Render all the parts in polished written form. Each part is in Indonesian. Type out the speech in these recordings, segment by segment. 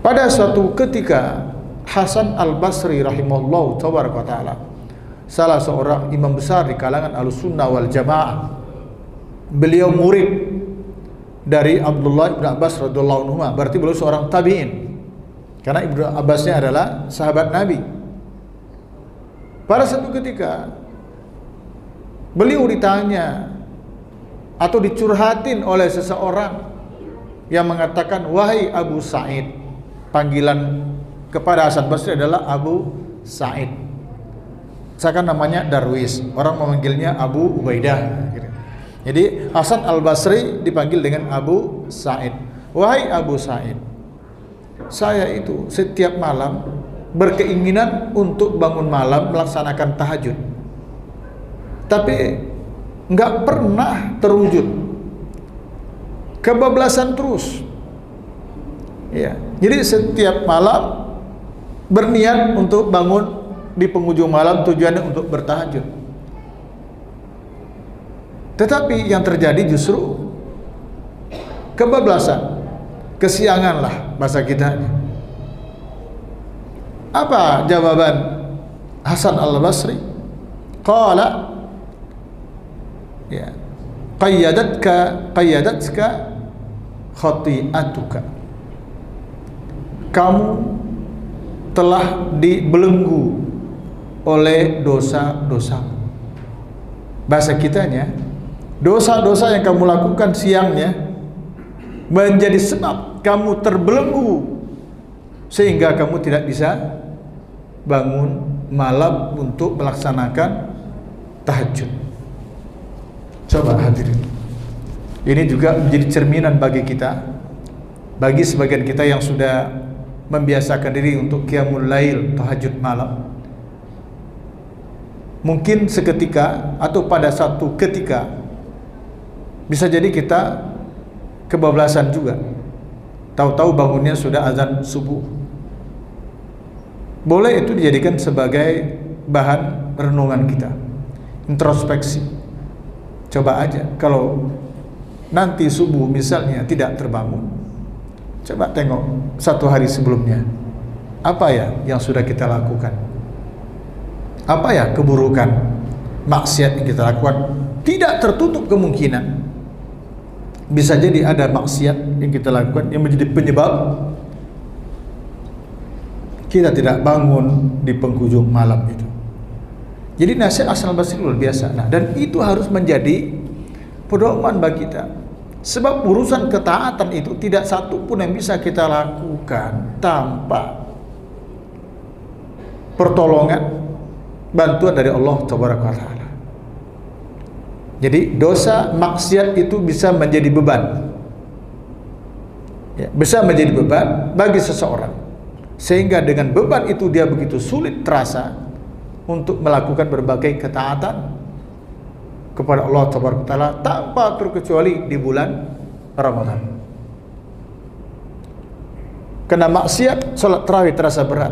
Pada suatu ketika Hasan Al-Basri rahimahullah taala, salah seorang imam besar di kalangan Ahlussunnah wal Jamaah, beliau murid dari Abdullah ibn Abbas radhiyallahu anhu, berarti beliau seorang tabi'in, karena Ibnu Abbasnya adalah sahabat Nabi. Pada satu ketika beliau ditanya atau dicurhatin oleh seseorang yang mengatakan, wahai Abu Sa'id. Panggilan kepada Hasan Basri adalah Abu Sa'id. Seakan namanya Darwis, orang memanggilnya Abu Ubaidah. Jadi Hasan Al-Basri dipanggil dengan Abu Sa'id. Wahai Abu Sa'id, saya itu setiap malam berkeinginan untuk bangun malam melaksanakan tahajud, tapi nggak pernah terwujud, kebablasan terus. Ya, jadi setiap malam berniat untuk bangun di penghujung malam, tujuannya untuk bertahajud. Tetapi yang terjadi justru kebablasan, kesiangan lah bahasa kita. Apa jawaban Hasan Al-Basri? Qala, ya, qayyadatka khati'atuka. Kamu telah dibelenggu oleh dosa-dosamu. Bahasa kitanya, dosa-dosa yang kamu lakukan siangnya menjadi sebab kamu terbelenggu sehingga kamu tidak bisa bangun malam untuk melaksanakan tahajud. Coba hadirin, ini juga menjadi cerminan bagi kita, bagi sebagian kita yang sudah membiasakan diri untuk qiyamul lail, tahajud malam. Mungkin seketika atau pada satu ketika bisa jadi kita kebablasan juga. Tahu-tahu bangunnya sudah azan subuh. Boleh itu dijadikan sebagai bahan renungan kita, introspeksi. Coba aja kalau nanti subuh misalnya tidak terbangun, coba tengok satu hari sebelumnya, apa ya yang sudah kita lakukan, apa ya keburukan, maksiat yang kita lakukan. Tidak tertutup kemungkinan bisa jadi ada maksiat yang kita lakukan yang menjadi penyebab kita tidak bangun di penghujung malam itu. Jadi nasihat Hasan Al-Basri luar biasa. Nah, dan itu harus menjadi pedoman bagi kita. Sebab urusan ketaatan itu tidak satu pun yang bisa kita lakukan tanpa pertolongan, bantuan dari Allah Taala. Jadi dosa maksiat itu bisa menjadi beban, ya, bisa menjadi beban bagi seseorang, sehingga dengan beban itu dia begitu sulit terasa untuk melakukan berbagai ketaatan kepada Allah Taala tanpa terkecuali di bulan Ramadan. Kena maksiat, salat tarawih terasa berat.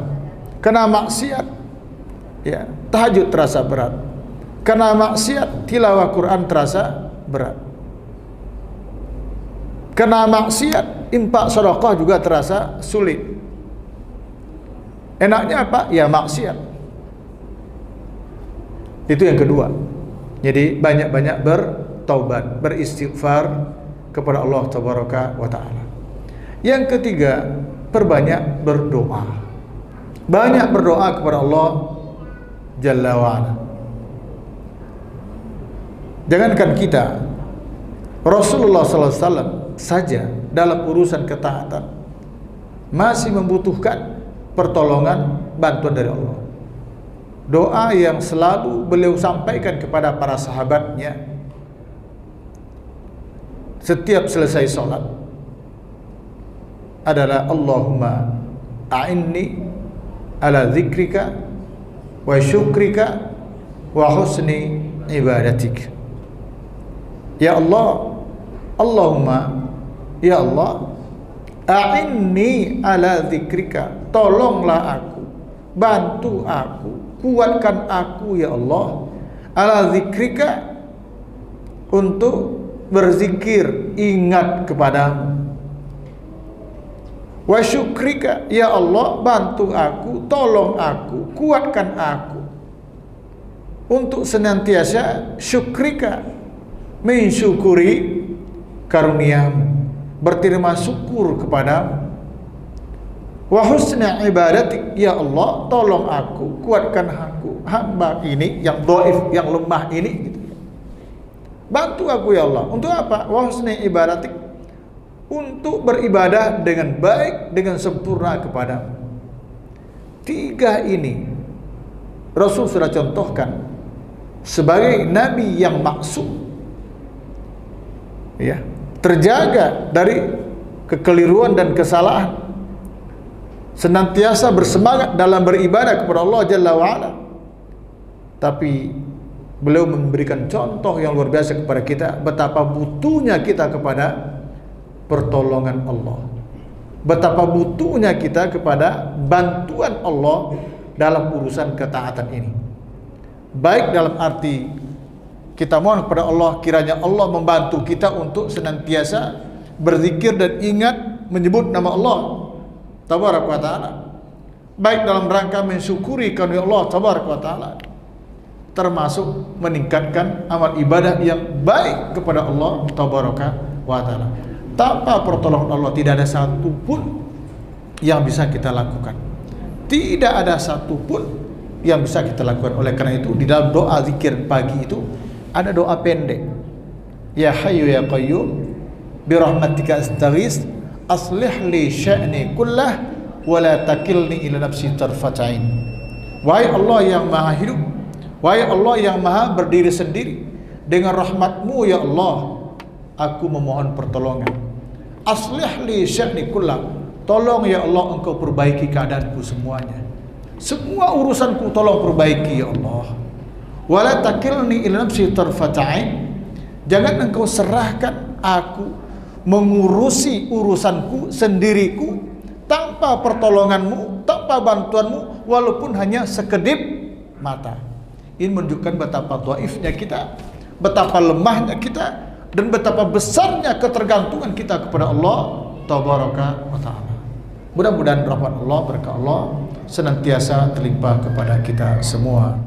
Kena maksiat, ya, tahajud terasa berat. Kena maksiat, tilawah Quran terasa berat. Kena maksiat, infak sedekah juga terasa sulit. Enaknya apa? Ya maksiat. Itu yang kedua. Jadi banyak-banyak bertaubat, beristighfar kepada Allah Tabaraka wa Ta'ala. Yang ketiga, perbanyak berdoa. Banyak berdoa kepada Allah Jalla wa'ala. Jangankan kita, Rasulullah SAW saja dalam urusan ketaatan masih membutuhkan pertolongan, bantuan dari Allah. Doa yang selalu beliau sampaikan kepada para sahabatnya setiap selesai sholat adalah Allahumma a'inni ala dzikrika wa syukrika wa husni ibadatik. Ya Allah, Allahumma, ya Allah, a'inni ala dzikrika, tolonglah aku, bantu aku, kuatkan aku ya Allah, ala zikrika, untuk berzikir, ingat kepadamu, Wa syukrika, ya Allah bantu aku, tolong aku, kuatkan aku untuk senantiasa syukrika, mensyukuri karuniamu, berterima syukur kepadamu. Wa husna ibadatik, ya Allah tolong aku, kuatkan aku, hamba ini yang dhaif, yang lemah ini gitu. Bantu aku ya Allah. Untuk apa? Wa husna ibadatik, untuk beribadah dengan baik, dengan sempurna kepadamu. 3 ini Rasul sudah contohkan sebagai nabi yang maksum, ya, terjaga dari kekeliruan dan kesalahan, senantiasa bersemangat dalam beribadah kepada Allah Jalla wa'ala. Tapi beliau memberikan contoh yang luar biasa kepada kita, betapa butuhnya kita kepada pertolongan Allah, betapa butuhnya kita kepada bantuan Allah dalam urusan ketaatan ini. Baik dalam arti kita mohon kepada Allah, kiranya Allah membantu kita untuk senantiasa berzikir dan ingat menyebut nama Allah Tabaraka wa ta'ala, baik dalam rangka mensyukuri karunia Allah Tabaraka wa ta'ala, termasuk meningkatkan amal ibadah yang baik kepada Allah Tabaraka wa ta'ala. Tanpa pertolongan Allah tidak ada satu pun yang bisa kita lakukan. Tidak ada satu pun yang bisa kita lakukan. Oleh karena itu di dalam doa zikir pagi itu ada doa pendek. Ya Hayyu ya Qayyum bi rahmatika astaghits aslih li sya'ni kullah wa la takilni ila nafsi tarfat ain. Wahai Allah yang maha hidup, wahai Allah yang maha berdiri sendiri, dengan rahmat-Mu ya Allah aku memohon pertolongan. Aslih li sya'ni kullah, tolong ya Allah engkau perbaiki keadaanku semuanya, semua urusanku tolong perbaiki ya Allah. Wala takilni ila nafsi tarfat ain, jangan engkau serahkan aku mengurusi urusanku sendiriku tanpa pertolonganmu, tanpa bantuanmu, walaupun hanya sekedip mata. Ini menunjukkan betapa dhaifnya kita, betapa lemahnya kita, dan betapa besarnya ketergantungan kita kepada Allah Tabaraka wa ta'ala. Mudah-mudahan rahmat Allah, berkah Allah senantiasa terlimpah kepada kita semua.